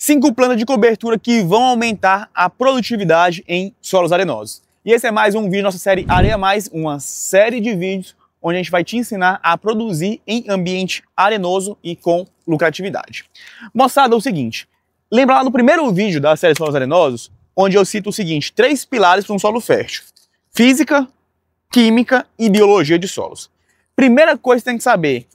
5 plantas de cobertura que vão aumentar a produtividade em solos arenosos. E esse é mais um vídeo da nossa série Areia Mais, uma série de vídeos onde a gente vai te ensinar a produzir em ambiente arenoso e com lucratividade. Moçada, é o seguinte, lembra lá no primeiro vídeo da série Solos Arenosos, onde eu cito o seguinte, 3 pilares para um solo fértil: física, química e biologia de solos. Primeira coisa que você tem que saber,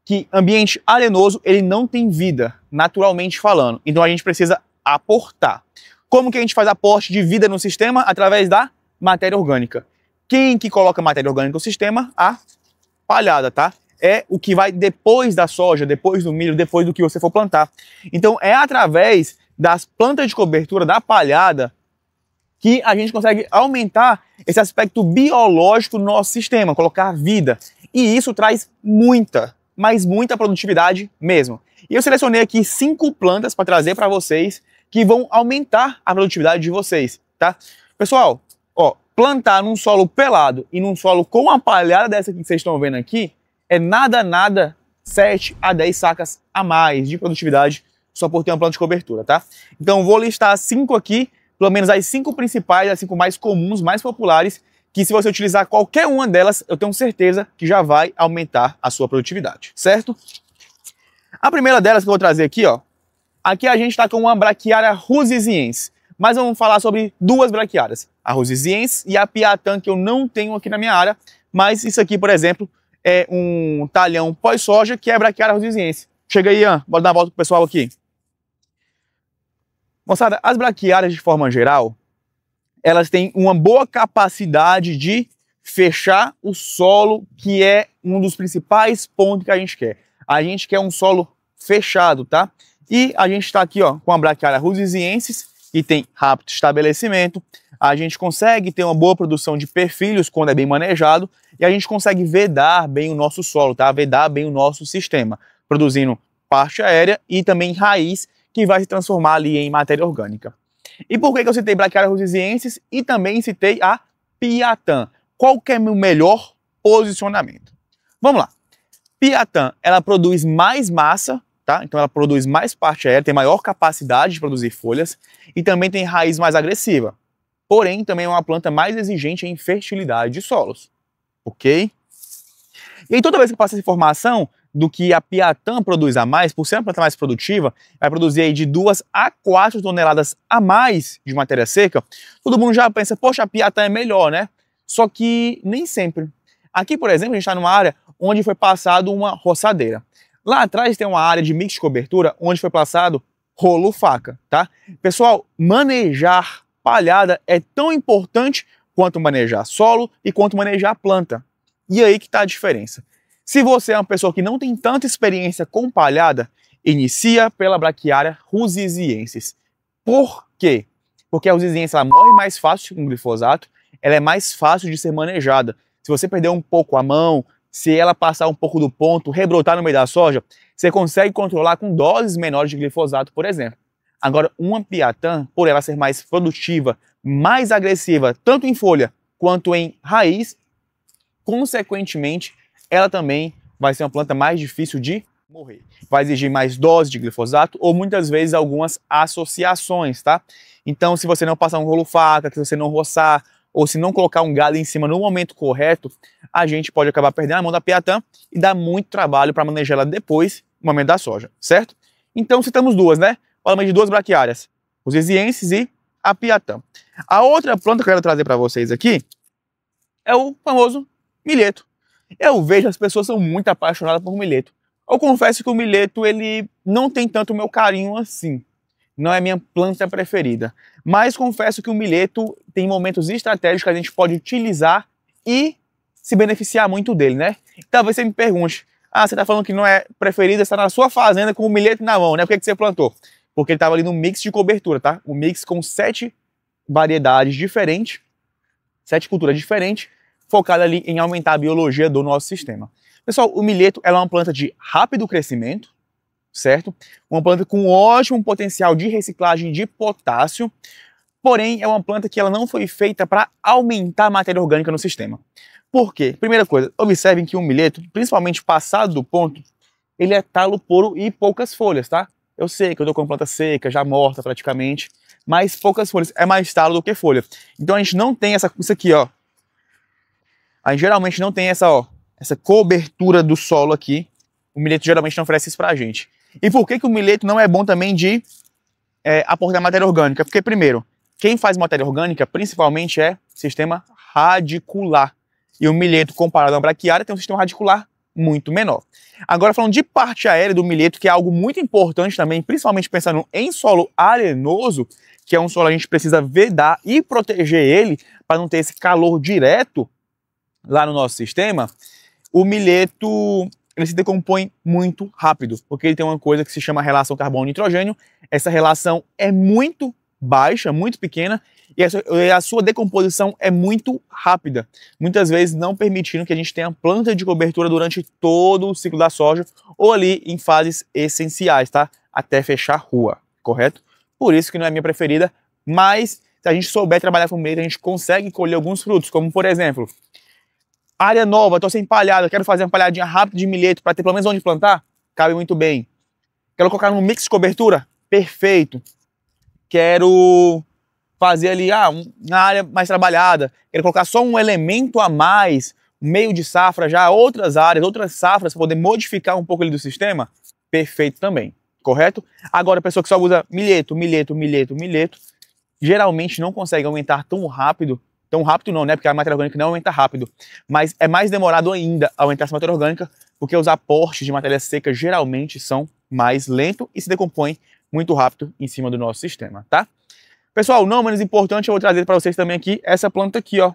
que ambiente arenoso ele não tem vida, naturalmente falando. Então a gente precisa aportar. Como que a gente faz aporte de vida no sistema? Através da matéria orgânica. Quem que coloca matéria orgânica no sistema? A palhada, tá? É o que vai depois da soja, depois do milho, depois do que você for plantar. Então é através das plantas de cobertura, da palhada, que a gente consegue aumentar esse aspecto biológico no nosso sistema, colocar vida. E isso traz muita, mas muita produtividade mesmo. E eu selecionei aqui 5 plantas para trazer para vocês que vão aumentar a produtividade de vocês, tá? Pessoal, ó, plantar num solo pelado e num solo com uma palhada dessa que vocês estão vendo aqui é nada 7 a 10 sacas a mais de produtividade só por ter uma planta de cobertura, tá? Então vou listar 5 aqui, pelo menos as 5 principais, as 5 mais comuns, mais populares, que se você utilizar qualquer uma delas, eu tenho certeza que já vai aumentar a sua produtividade, certo? A primeira delas que eu vou trazer aqui, ó, aqui a gente está com uma braquiária rusiziense, mas vamos falar sobre 2 braquiárias, a rusiziense e a piatã, que eu não tenho aqui na minha área, mas isso aqui, por exemplo, é um talhão pós-soja que é braquiária rusiziense. Chega aí, Ian, bora dar uma volta pro pessoal aqui. Moçada, as braquiárias de forma geral, elas têm uma boa capacidade de fechar o solo, que é um dos principais pontos que a gente quer. A gente quer um solo fechado, tá? E a gente está aqui, ó, com a braquiária rusiziensis, que tem rápido estabelecimento. A gente consegue ter uma boa produção de perfilhos quando é bem manejado, e a gente consegue vedar bem o nosso solo, tá? Vedar bem o nosso sistema, produzindo parte aérea e também raiz, que vai se transformar ali em matéria orgânica. E por que eu citei braquiária rusiziensis e também citei a piatã? Qual que é o melhor posicionamento? Vamos lá. Piatã, ela produz mais massa, tá? Então ela produz mais parte aérea, tem maior capacidade de produzir folhas e também tem raiz mais agressiva. Porém, também é uma planta mais exigente em fertilidade de solos, ok? E aí toda vez que passa essa informação do que a piatã produz a mais, por ser uma planta mais produtiva, vai produzir aí de 2 a 4 toneladas a mais de matéria seca, todo mundo já pensa, poxa, a piatã é melhor, né? Só que nem sempre. Aqui, por exemplo, a gente está numa área onde foi passado uma roçadeira. Lá atrás tem uma área de mix de cobertura onde foi passado rolo-faca, tá? Pessoal, manejar palhada é tão importante quanto manejar solo e quanto manejar planta. E aí que está a diferença. Se você é uma pessoa que não tem tanta experiência com palhada, inicia pela braquiária rusiziensis. Por quê? Porque a rusiziensis ela morre mais fácil com glifosato, ela é mais fácil de ser manejada. Se você perder um pouco a mão, se ela passar um pouco do ponto, rebrotar no meio da soja, você consegue controlar com doses menores de glifosato, por exemplo. Agora, uma piatã, por ela ser mais produtiva, mais agressiva, tanto em folha quanto em raiz, consequentemente, ela também vai ser uma planta mais difícil de morrer. Vai exigir mais dose de glifosato ou muitas vezes algumas associações, tá? Então, se você não passar um rolo-faca, se você não roçar ou se não colocar um galho em cima no momento correto, a gente pode acabar perdendo a mão da piatã e dar muito trabalho para manejar ela depois, no momento da soja, certo? Então, citamos 2, né? Falamos de 2 braquiárias, os rusiziensis e a piatã. A outra planta que eu quero trazer para vocês aqui é o famoso milheto. Eu vejo as pessoas são muito apaixonadas por milheto. Eu confesso que o milheto ele não tem tanto o meu carinho assim. Não é minha planta preferida. Mas confesso que o milheto tem momentos estratégicos que a gente pode utilizar e se beneficiar muito dele, né? Talvez você me pergunte, você está falando que não é preferida, está na sua fazenda com o milheto na mão, né? Por que você plantou? Porque ele estava ali no mix de cobertura, tá? O mix com 7 variedades diferentes, 7 culturas diferentes, focada ali em aumentar a biologia do nosso sistema. Pessoal, o milheto ela é uma planta de rápido crescimento, certo? Uma planta com ótimo potencial de reciclagem de potássio, porém é uma planta que ela não foi feita para aumentar a matéria orgânica no sistema. Por quê? Primeira coisa, observem que o milheto, principalmente passado do ponto, ele é talo puro e poucas folhas, tá? Eu sei que eu tô com a planta seca, já morta praticamente, mas poucas folhas, é mais talo do que folha. Então a gente não tem isso aqui, ó. A gente geralmente não tem essa cobertura do solo aqui. O milheto geralmente não oferece isso pra gente. E por que o milheto não é bom também de aportar matéria orgânica? Porque, primeiro, quem faz matéria orgânica principalmente é sistema radicular. E o milheto, comparado à braquiária, tem um sistema radicular muito menor. Agora, falando de parte aérea do milheto, que é algo muito importante também, principalmente pensando em solo arenoso, que é um solo que a gente precisa vedar e proteger ele para não ter esse calor direto lá no nosso sistema, o milheto ele se decompõe muito rápido, porque ele tem uma coisa que se chama relação carbono-nitrogênio. Essa relação é muito baixa, muito pequena, e a sua decomposição é muito rápida, muitas vezes não permitindo que a gente tenha planta de cobertura durante todo o ciclo da soja, ou ali em fases essenciais, tá? Até fechar a rua, correto? Por isso que não é a minha preferida, mas se a gente souber trabalhar com milheto, a gente consegue colher alguns frutos, como por exemplo, área nova, estou sem palhada, quero fazer uma palhadinha rápida de milheto para ter pelo menos onde plantar, cabe muito bem. Quero colocar num mix de cobertura, perfeito. Quero fazer ali uma área mais trabalhada, quero colocar só um elemento a mais, meio de safra já, outras áreas, outras safras, para poder modificar um pouco ali do sistema, perfeito também, correto? Agora, a pessoa que só usa milheto, geralmente não consegue aumentar tão rápido não, né, porque a matéria orgânica não aumenta rápido, mas é mais demorado ainda aumentar essa matéria orgânica, porque os aportes de matéria seca geralmente são mais lentos e se decompõem muito rápido em cima do nosso sistema, tá? Pessoal, não menos importante, eu vou trazer para vocês também aqui essa planta aqui, ó,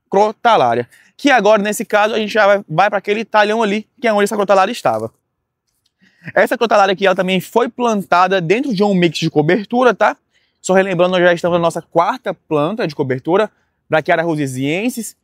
Crotalária, que agora, nesse caso, a gente já vai para aquele talhão ali, que é onde essa Crotalária estava. Essa Crotalária aqui, ela também foi plantada dentro de um mix de cobertura, tá? Só relembrando, nós já estamos na nossa 4ª planta de cobertura, Braquiária rosesiensis,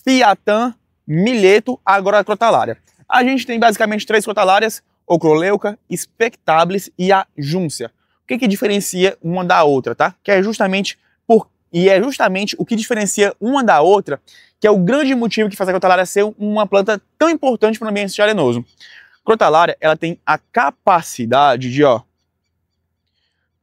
Piatã, milheto, agora a Crotalária. A gente tem basicamente 3 crotalárias, Ocroleuca, Spectabilis e a Júncia. O que diferencia uma da outra, tá? Que é justamente o que diferencia uma da outra, que é o grande motivo que faz a Crotalária ser uma planta tão importante para o ambiente arenoso. Crotalária, ela tem a capacidade de,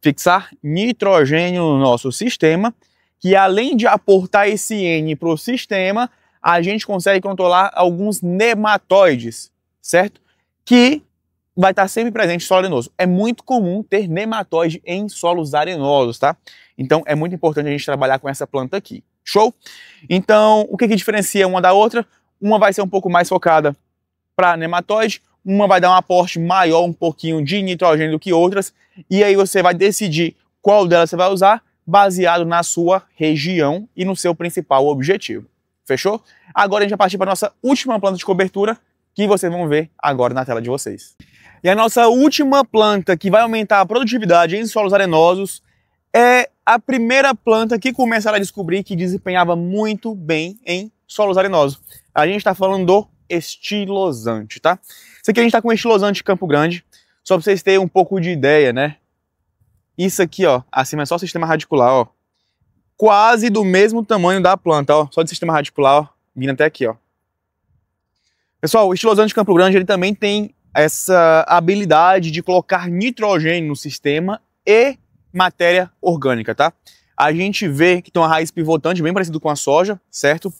fixar nitrogênio no nosso sistema, que além de aportar esse N para o sistema, a gente consegue controlar alguns nematóides, certo? Que vai estar sempre presente em solo arenoso. É muito comum ter nematóide em solos arenosos, tá? Então é muito importante a gente trabalhar com essa planta aqui. Show? Então, o que diferencia uma da outra? Uma vai ser um pouco mais focada para nematóide, uma vai dar um aporte maior, um pouquinho de nitrogênio do que outras, e aí você vai decidir qual delas você vai usar, baseado na sua região e no seu principal objetivo. Fechou? Agora a gente vai partir para a nossa última planta de cobertura, que vocês vão ver agora na tela de vocês. E a nossa última planta que vai aumentar a produtividade em solos arenosos é a primeira planta que começaram a descobrir que desempenhava muito bem em solos arenosos. A gente está falando do estilosante, tá? Isso aqui a gente está com o estilosante Campo Grande, só para vocês terem um pouco de ideia, né? Isso aqui, ó, acima é só o sistema radicular, ó. Quase do mesmo tamanho da planta, ó. Só de sistema radicular, ó, vindo até aqui, ó. Pessoal, o estilosante Campo Grande, ele também tem essa habilidade de colocar nitrogênio no sistema e matéria orgânica, tá? A gente vê que tem uma raiz pivotante bem parecido com a soja, certo?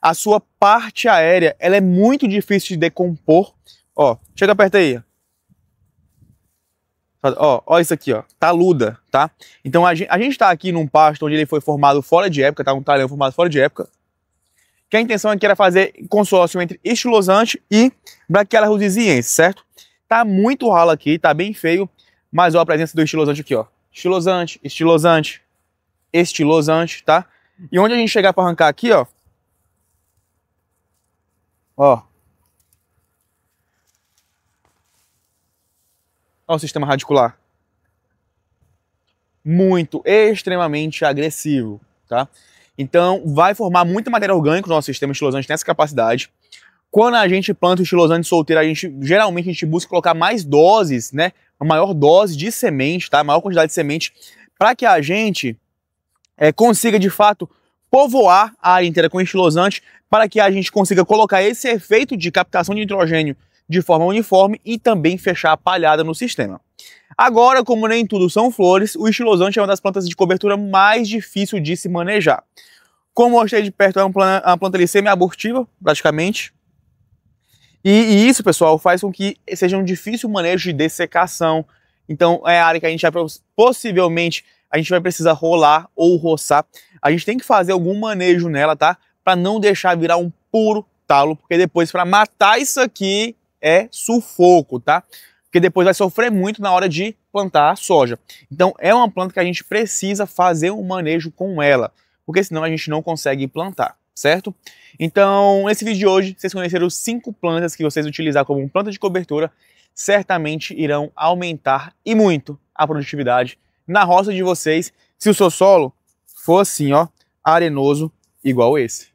A sua parte aérea, ela é muito difícil de decompor. Ó, chega perto aí, ó, isso aqui, ó, taluda, tá? Então a gente tá aqui num pasto onde ele foi formado fora de época, tá? Um talhão formado fora de época. Que a intenção aqui era fazer consórcio entre estilosante e Braquiária rosesiensis, certo? Tá muito ralo aqui, tá bem feio, mas ó a presença do estilosante aqui, ó. Estilosante, estilosante, estilosante, tá? E onde a gente chegar para arrancar aqui, ó. Ó o sistema radicular. Muito, extremamente agressivo, tá? Então, vai formar muita matéria orgânica no nosso sistema estilosante, nessa capacidade. Quando a gente planta o estilosante solteiro, geralmente a gente busca colocar mais doses, né? Uma maior dose de semente, tá? Maior quantidade de semente, para que a gente consiga, de fato, povoar a área inteira com estilosante, para que a gente consiga colocar esse efeito de captação de nitrogênio de forma uniforme e também fechar a palhada no sistema. Agora, como nem tudo são flores, o estilosante é uma das plantas de cobertura mais difícil de se manejar. Como mostrei de perto, é uma planta semi-abortiva, praticamente. E isso, pessoal, faz com que seja um difícil manejo de dessecação. Então, é a área que a gente vai, possivelmente, a gente vai precisar rolar ou roçar. A gente tem que fazer algum manejo nela, tá? Para não deixar virar um puro talo, porque depois, para matar isso aqui, é sufoco, tá? Porque depois vai sofrer muito na hora de plantar a soja. Então, é uma planta que a gente precisa fazer um manejo com ela, porque senão a gente não consegue plantar, certo? Então, nesse vídeo de hoje, vocês conheceram 5 plantas que vocês utilizar como planta de cobertura, certamente irão aumentar e muito a produtividade na roça de vocês, se o seu solo for assim, ó, arenoso, igual esse.